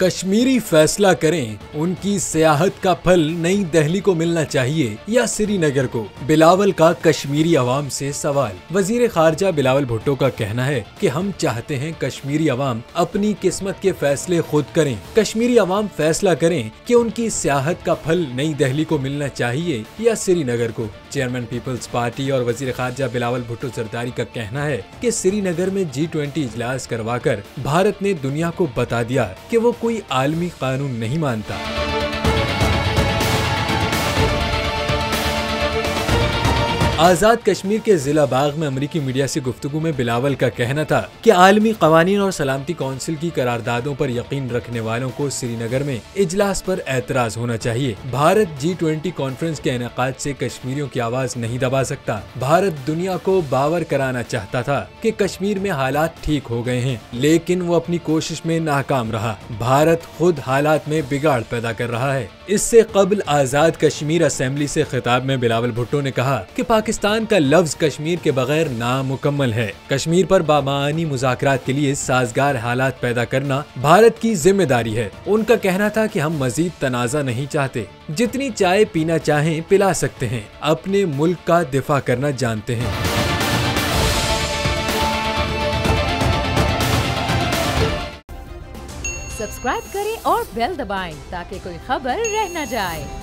कश्मीरी फैसला करें, उनकी सियाहत का फल नई दिल्ली को मिलना चाहिए या श्रीनगर को। बिलावल का कश्मीरी अवाम से सवाल। वजीर खारजा बिलावल भुट्टो का कहना है कि हम चाहते हैं कश्मीरी अवाम अपनी किस्मत के फैसले खुद करें। कश्मीरी अवाम फैसला करें कि उनकी सियाहत का फल नई दिल्ली को मिलना चाहिए या श्रीनगर को। चेयरमैन पीपल्स पार्टी और वजीर खारजा बिलावल भुट्टो जरदारी का कहना है कि श्रीनगर में G20 इजलास करवाकर भारत ने दुनिया को बता दिया कि वो कोई आलमी कानून नहीं मानता। आजाद कश्मीर के जिला बाग में अमेरिकी मीडिया से गुफ्तगू में बिलावल का कहना था कि आलमी कवानीन और सलामती कौंसिल की करारदादों पर यकीन रखने वालों को श्रीनगर में इजलास पर एतराज होना चाहिए। भारत G20 कॉन्फ्रेंस के इनेकाद से कश्मीरियों की आवाज नहीं दबा सकता। भारत दुनिया को बावर कराना चाहता था कि कश्मीर में हालात ठीक हो गए हैं, लेकिन वो अपनी कोशिश में नाकाम रहा। भारत खुद हालात में बिगाड़ पैदा कर रहा है। इससे कबल आजाद कश्मीर असेंबली से खिताब में बिलावल भुट्टो ने कहा कि पाकिस्तान का लफ्ज कश्मीर के बगैर नामुकम्मल है। कश्मीर पर बामानी मुज़ाकरात के लिए साजगार हालात पैदा करना भारत की जिम्मेदारी है। उनका कहना था कि हम मजीद तनाज़ा नहीं चाहते, जितनी चाय पीना चाहें पिला सकते हैं, अपने मुल्क का दिफा करना जानते हैं। सब्सक्राइब करें और बेल दबाएं ताकि कोई खबर रह न जाए।